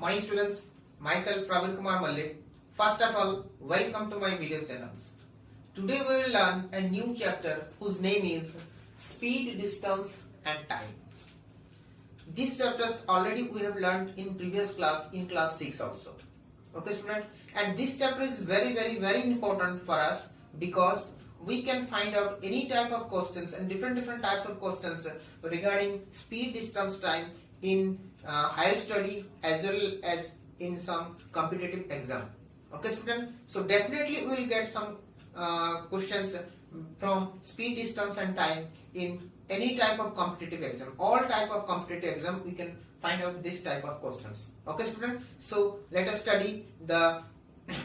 Morning students, myself Praveen Kumar Malle. First of all, welcome to my video channels. Today we will learn a new chapter whose name is Speed, Distance and Time. These chapters already we have learned in previous class, in class 6 also. Okay student, and this chapter is very important for us because we can find out any type of questions and different types of questions regarding speed, distance, time in higher study as well as in some competitive exam. Okay student, so definitely we will get some questions from speed, distance and time in any type of competitive exam. All type of competitive exam we can find out this type of questions. Okay student, so let us study the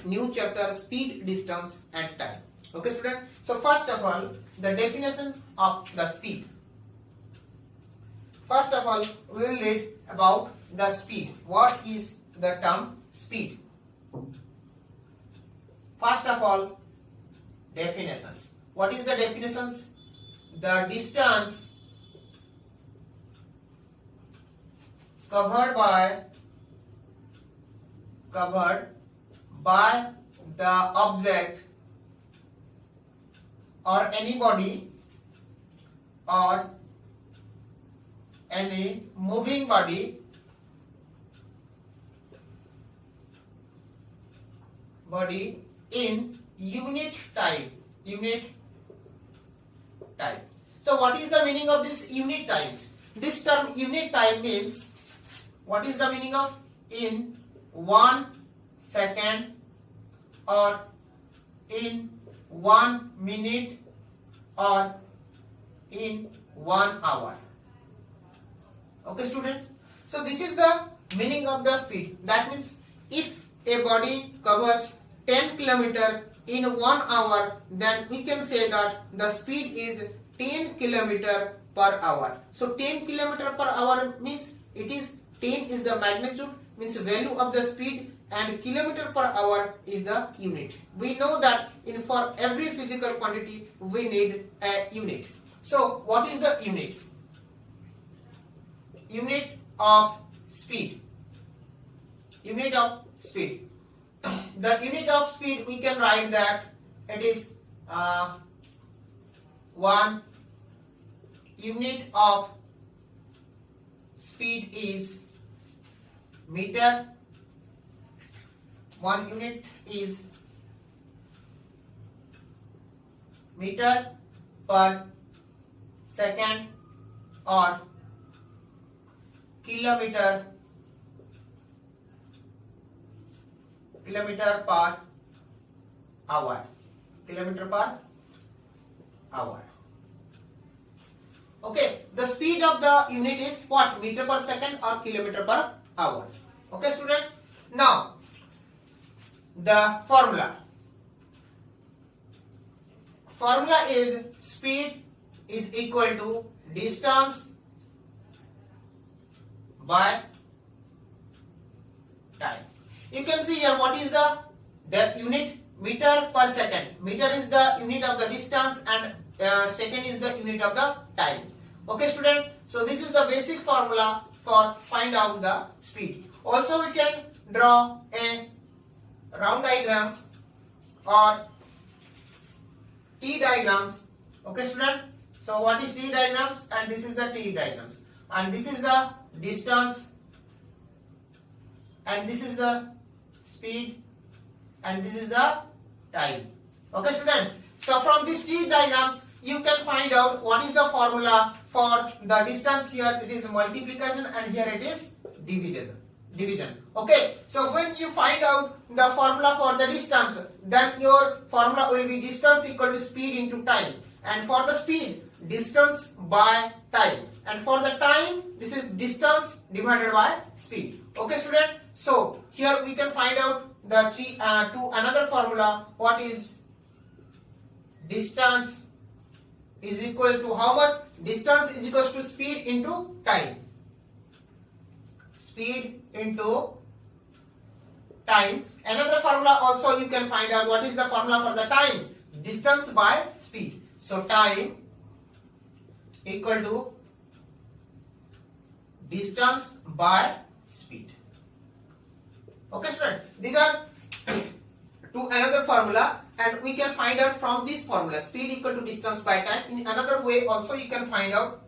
new chapter speed, distance and time. Okay student, so first of all the definition of the speed. First of all we will read about the speed. What is the term speed? First of all, definitions. What is the definitions? The distance covered by the object or any body or any moving body in unit time. So what is the meaning of this unit times? This term unit time means, what is the meaning of in 1 second or in 1 minute or in 1 hour. Okay students, so this is the meaning of the speed. That means if a body covers 10 km in 1 hour, then we can say that the speed is 10 km per hour. So 10 km per hour means it is 10 is the magnitude, means value of the speed, and kilometer per hour is the unit. We know that for every physical quantity we need a unit. So what is the unit? Unit of speed. Unit of speed. The unit of speed we can write that it is 1 unit of speed is meter. 1 unit is meter per second or kilometer per hour. Okay, the speed of the unit is what? Meter per second or kilometer per hour. Okay student, now the formula is speed is equal to distance by time. You can see here what is the unit? Meter per second. Meter is the unit of the distance and second is the unit of the time. Okay student, so this is the basic formula for find out the speed. Also we can draw a round diagrams or T diagrams. Okay student, so what is T diagrams? And this is the T diagrams, and this is the distance, and this is the speed, and this is the time. Okay student, so from these T diagrams you can find out what is the formula for the distance. Here it is multiplication and here it is division. Okay, so when you find out the formula for the distance, then your formula will be distance equal to speed into time, and for the speed distance by time, and for the time this is distance divided by speed. Okay student, so here we can find out the another formula. What is distance is equal to how much? Distance is equal to speed into time. Speed into time. Another formula also you can find out. What is the formula for the time? Distance by speed. So time equal to distance by speed. Okay, student. These are to another formula, and we can find out from this formula speed equal to distance by time. In another way also you can find out.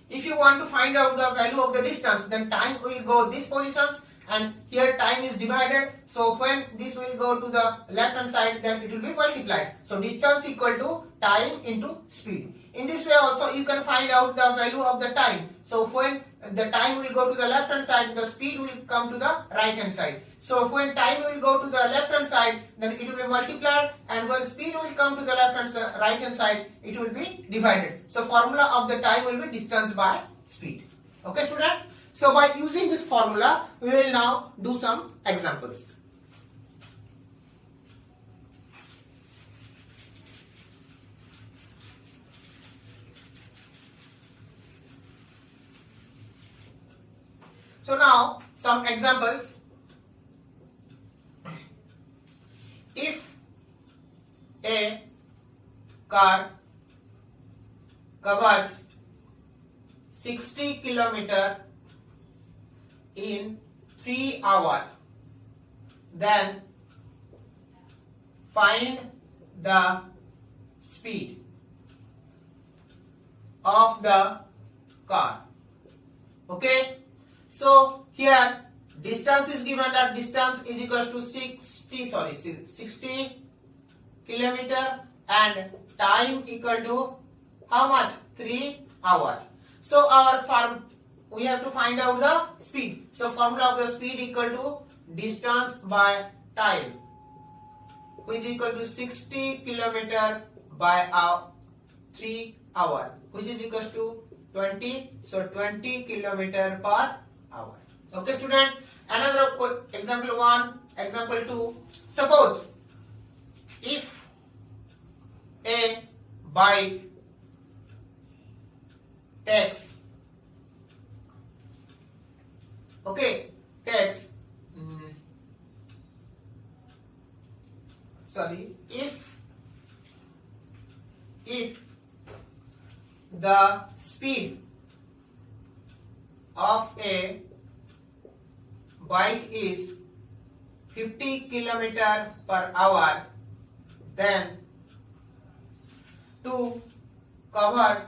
If you want to find out the value of the distance, then time will go these positions, and here time is divided. So when this will go to the left hand side, then it will be multiplied. So distance equal to time into speed. In this way also you can find out the value of the time. So when the time will go to the left hand side, the speed will come to the right hand side. So when time will go to the left hand side, then it will be multiplied, and when speed will come to the right hand side, it will be divided. So formula of the time will be distance by speed. Okay, student? So by using this formula, we will now do some examples. So now some examples. If a car covers 60 kilometers in 3 hours, then find the speed of the car. Okay, so here distance is given, that distance is equal to 60 kilometer, and time equal to how much? 3 hours. So we have to find out the speed. So formula of the speed equal to distance by time, which is equal to 60 kilometer by 3 hours, which is equal to 20. So 20 kilometer per hour. Okay, student. Another example 1, example 2. Suppose if a bike takes if the speed of a bike is 50 kilometer per hour, then to cover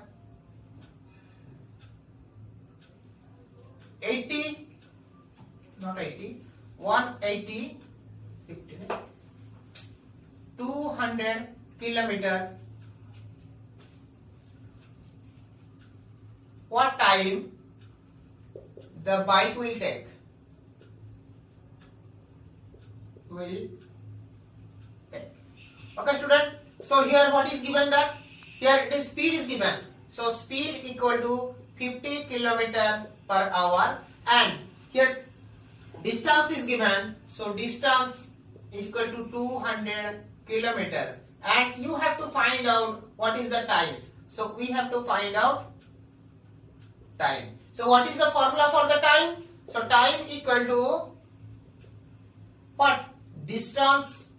200 kilometer, what time the bike will take? Okay, student. So here what is given, that here it is speed is given. So speed equal to 50 kilometer per hour, and here distance is given. So distance is equal to 200 kilometer, and you have to find out what is the times. So we have to find out time. So what is the formula for the time? So time equal to what? Distance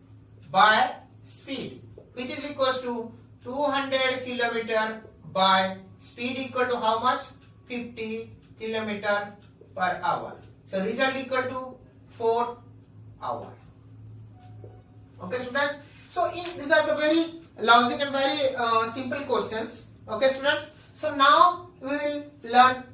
by speed, which is equal to 200 kilometer by speed equal to how much? 50 kilometer per hour. So result equal to 4 hours. Okay, students. So these are the very logic and very simple questions. Okay, students. So now we will learn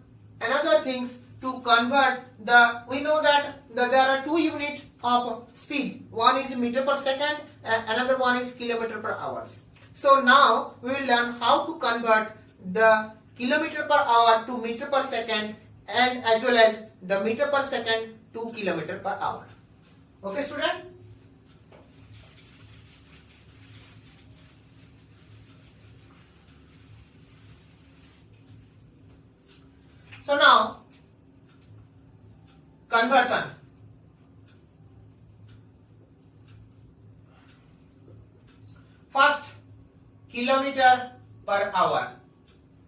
another things to convert the. We know that there are 2 units of speed. One is meter per second, and another one is kilometer per hour. So now we will learn how to convert the kilometer per hour to meter per second, and as well as the meter per second to kilometer per hour. Okay, student. So now conversion. First, kilometer per hour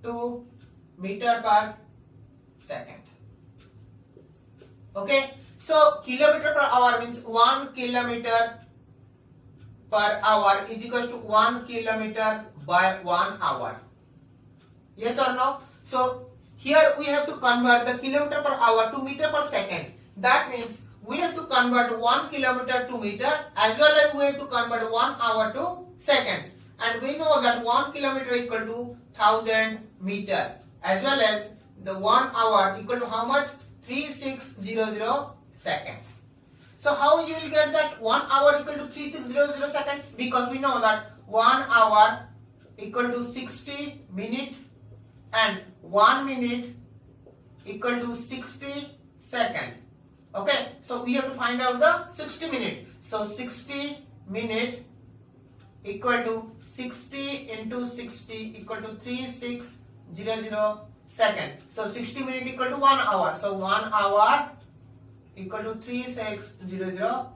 to meter per second. Okay, so kilometer per hour means 1 kilometer per hour is equal to 1 kilometer by 1 hour. Yes or no? So here we have to convert the kilometer per hour to meter per second. That means we have to convert 1 kilometer to meter, as well as we have to convert 1 hour to seconds. And we know that 1 kilometer equal to 1000 meter, as well as the 1 hour equal to how much? 3600 seconds. So how you will get that 1 hour equal to 3600 seconds? Because we know that 1 hour equal to 60 minutes and 1 minute equal to 60 seconds. Okay, so we have to find out the 60 minute. So 60 minute equal to 60 into 60 equal to 3600 second. So 60 minute equal to 1 hour. So 1 hour equal to 3600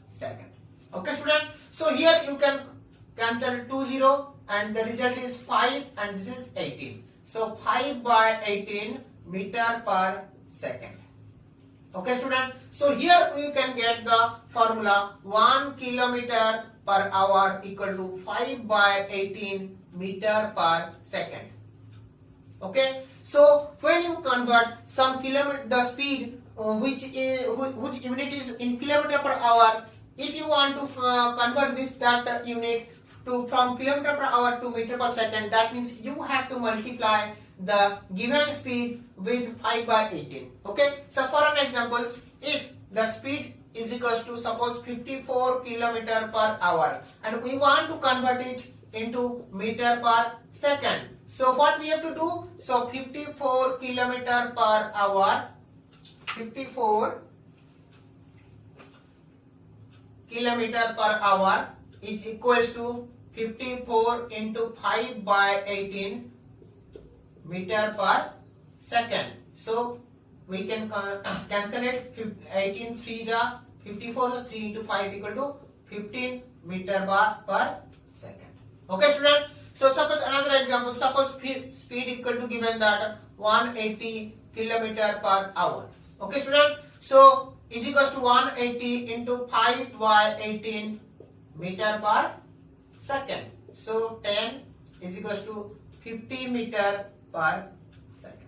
second. Okay, student. So here you can cancel 20 and the result is 5 and this is 18. So 5 by 18 meter per second. Okay, student. So here we can get the formula 1 kilometer per hour equal to 5 by 18 meter per second. Okay. So when you convert some kilometer, the speed which unit is in kilometer per hour, if you want to convert that unit to from kilometer per hour to meter per second, that means you have to multiply the given speed with 5 by 18. Okay. So for an example, if the speed is equals to suppose 54 kilometer per hour and we want to convert it into meter per second. So what we have to do? So 54 kilometer per hour, 54 kilometer per hour is equals to 54 into 5 by 18 meter per second. So we can cancel it. 18 3 ja 54, so 3 into 5 equal to 15 meter per second. Okay, student. So suppose another example. Suppose speed equal to given that 180 kilometer per hour. Okay, student. So is equals to 180 into 5 by 18 meter per second. So 10 is equals to 50 meter per second.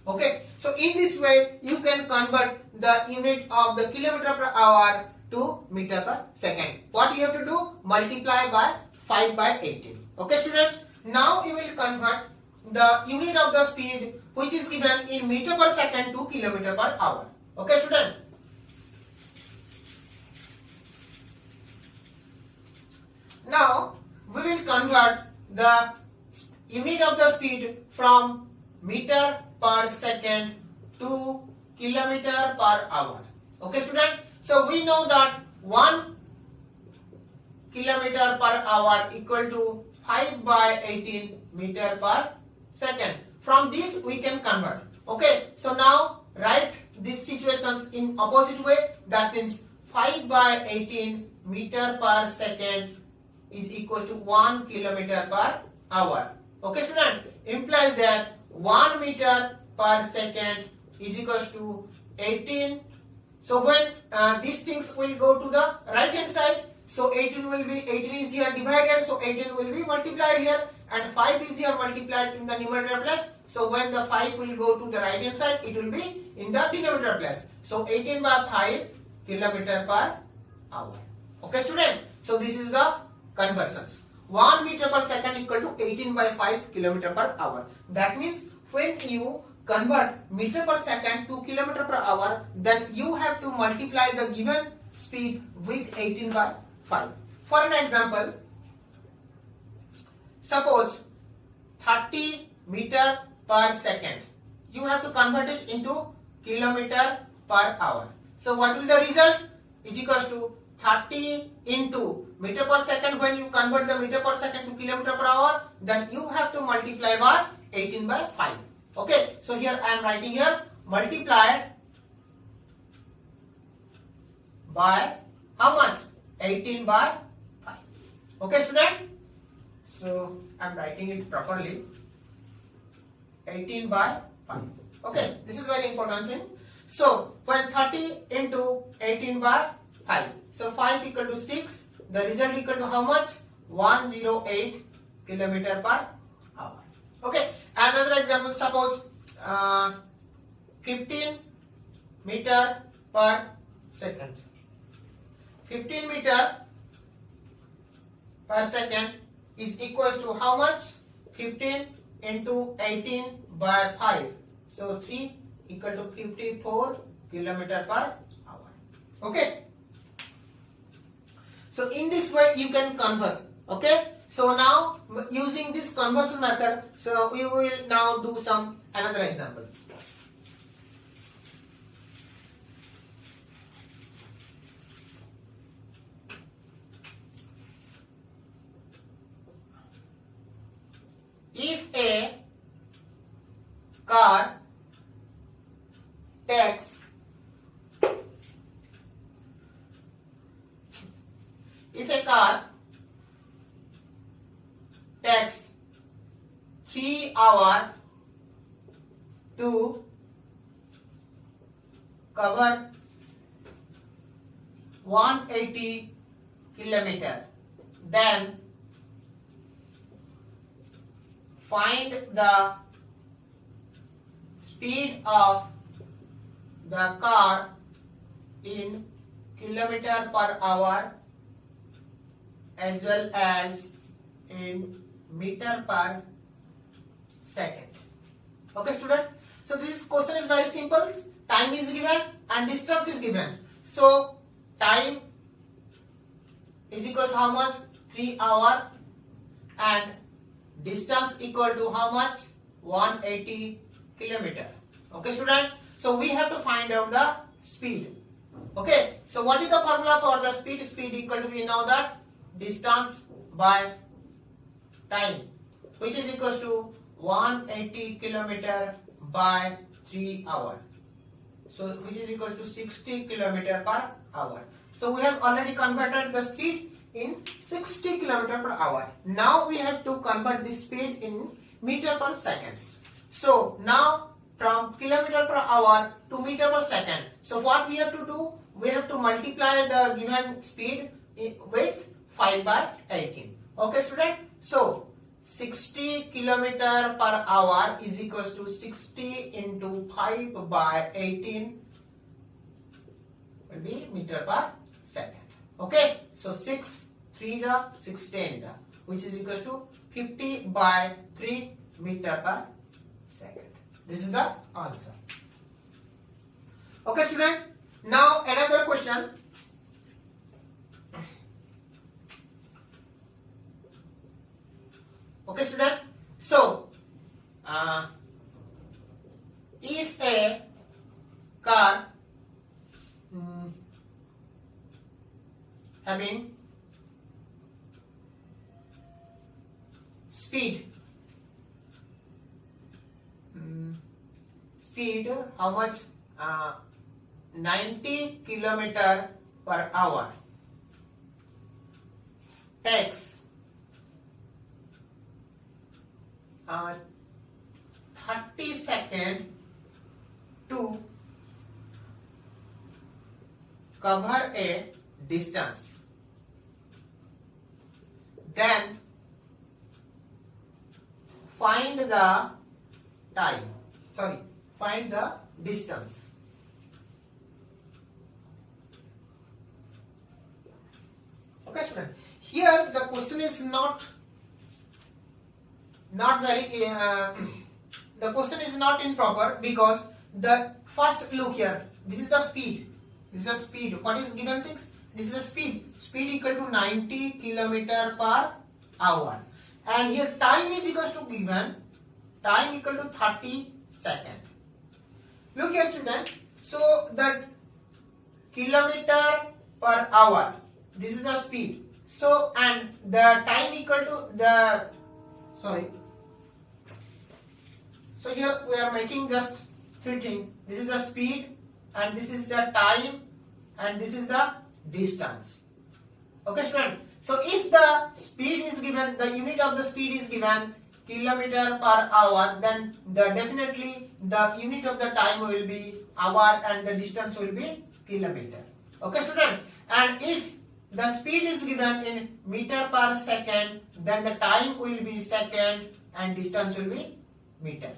Okay. So in this way you can convert the unit of the kilometer per hour to meter per second. What you have to do? Multiply by 5 by 18. Okay, students. Now you will convert the unit of the speed which is given in meter per second to kilometer per hour. Okay, student. Now we will convert the unit of the speed from meter per second to kilometer per hour. Okay, student. So we know that 1 kilometer per hour equal to 5 by 18 meter per second. From this we can convert. Okay. So now write these situations in opposite way. That means 5 by 18 meter per second is equal to 1 kilometer per hour. Okay, student. Implies that 1 meter per second is equals to 18. So when these things will go to the right hand side, so 18 is here divided, so 18 will be multiplied here, and 5 is here multiplied in the numerator place. So when the 5 will go to the right hand side, it will be in the denominator place. So 18 by 5 kilometer per hour. Okay, student. So this is the conversions. 1 meter per second equal to 18 by 5 kilometer per hour. That means when you convert meter per second to kilometer per hour, then you have to multiply the given speed with 18 by 5. For an example, suppose 30 meter per second. You have to convert it into kilometer per hour. So what will the result? Is equals to 30 into meter per second. When you convert the meter per second to kilometer per hour, then you have to multiply by 18 by 5. Okay, so here I am writing here multiplied by how much? 18 by 5. Okay, student. So I am writing it properly. 18 by 5. Okay, this is very important thing. So when 30 into 18 by 5. So 5 equal to 6. The result equal to how much? 108 kilometer per hour. Okay. Another example. Suppose 15 meter per seconds. 15 meter per second is equals to how much? 15 into 18 by 5. So 3 equal to 54 kilometer per hour. Okay. So in this way you can convert. Okay. So now using this conversion method, so we will now do some another example. If a car takes 3 hours to cover 180 kilometer, then find the speed of the car in kilometer per hour as well as in meter per second. Okay, student. So this question is very simple. Time is given and distance is given. So time is equal to how much? 3 hours, and distance equal to how much? 180 kilometer. Okay, student. So we have to find out the speed. Okay. So what is the formula for the speed? Speed equal to, we know that, distance by time, which is equal to 180 kilometer by 3 hours. So which is equal to 60 kilometer per hour. So we have already converted the speed in 60 kilometer per hour. Now we have to convert this speed in meter per seconds. So now from kilometer per hour to meter per second. So what we have to do? We have to multiply the given speed with 5 by 18. Okay, student. So 60 kilometer per hour is equals to 60 into 5 by 18 will be meter per second. Okay. So 6 3 ja 6 10 ja, which is equals to 50 by 3 meter per second. This is the answer. Okay, student. Now another question. Okay, student. So if a car having speed how much? 90 kilometer per hour, takes 30 seconds to cover a distance, then find the time. Find the distance. Okay, student. Here the question is not very. The question is not improper because the first look here. This is the speed. This is the speed. What is given things? This is the speed. Speed equal to 90 kilometer per hour, and here time is equal to given. Time equal to 30 seconds. Look here, student. So the kilometer per hour. This is the speed. So and the time equal to the So here we are making just three things. This is the speed, and this is the time, and this is the distance. Okay, student. So if the speed is given, the unit of the speed is given kilometer per hour, then definitely the unit of the time will be hour and the distance will be kilometer. Okay, student. And if the speed is given in meter per second, then the time will be second and distance will be meter.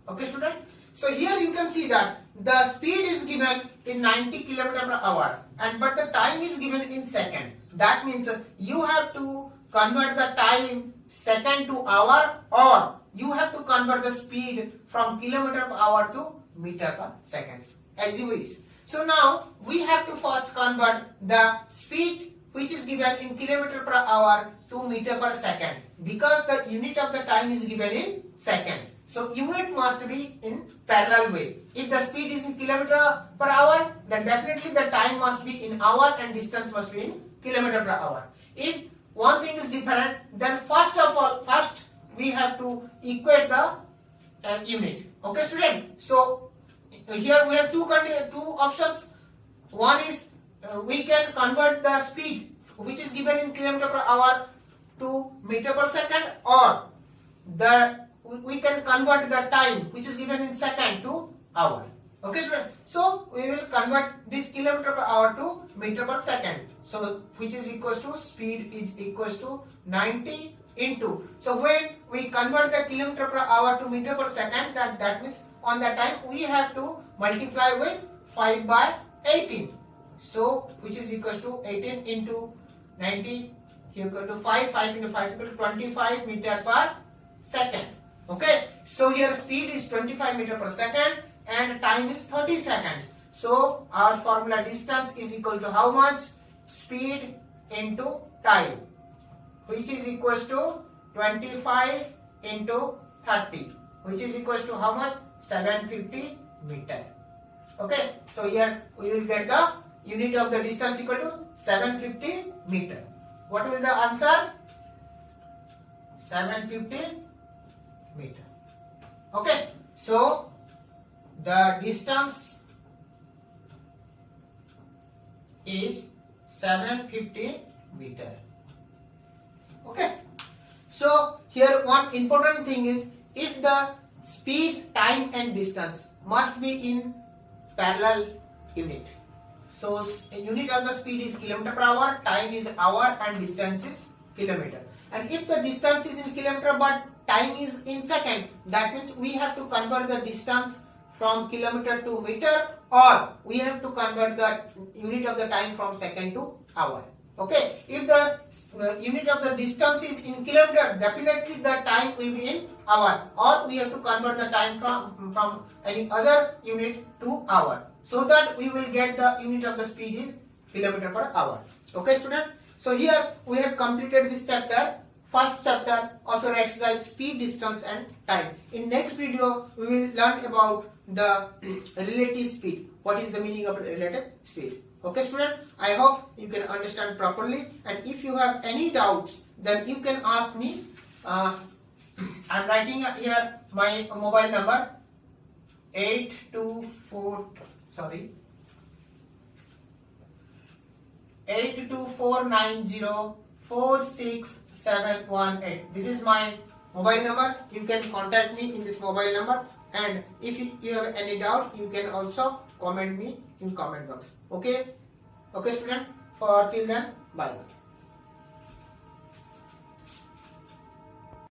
Okay, student. So here you can see that the speed is given in 90 km per hour, but the time is given in second. That means you have to convert the time second to hour, or you have to convert the speed from kilometer per hour to meter per second, as you wish. So now we have to first convert the speed which is given in kilometer per hour to meter per second, because the unit of the time is given in second. So unit must be in parallel way. If the speed is in kilometer per hour, then definitely the time must be in hour and distance must be in kilometer per hour. If one thing is different, then first we have to equate the unit. Okay, student. So here we have two options. One is we can convert the speed which is given in kilometer per hour to meter per second, or we can convert the time which is given in second to hour. Okay, student. So we will convert this kilometer per hour to meter per second. So which is equals to speed is equals to 90 into. So when we convert the kilometer per hour to meter per second, that means on that time we have to multiply with 5 by 18. So which is equals to 18 into 90, here equal to 5 into 5 equal to 25 meter per second. Okay, so here speed is 25 meter per second and time is 30 seconds. So our formula distance is equal to how much? Speed into time, which is equals to 25 into 30, which is equals to how much? 750 meter. Okay, so here we will get the unit of the distance equal to 750 meter. What will the answer? 750 meter. Okay, so the distance is 750 meter. Okay, so here one important thing is, if the speed, time and distance must be in parallel unit. So unit of the speed is kilometer per hour, time is hour and distance is kilometer. And if the distance is in kilometer but time is in second, that means we have to convert the distance from kilometer to meter, or we have to convert the unit of the time from second to hour. Okay, if the unit of the distance is in kilometer, definitely the time will be in hour, or we have to convert the time from any other unit to hour, so that we will get the unit of the speed is kilometer per hour. Okay, student. So here we have completed this chapter, first chapter of your exercise, speed, distance and time. In next video we will learn about the relative speed. What is the meaning of relative speed? Okay, student, I hope you can understand properly, and if you have any doubts, then you can ask me. I am writing here my mobile number 8249046718. This is my mobile number. You can contact me in this mobile number, and if you have any doubt, you can also comment me in comment box. Okay, student. For till then, bye.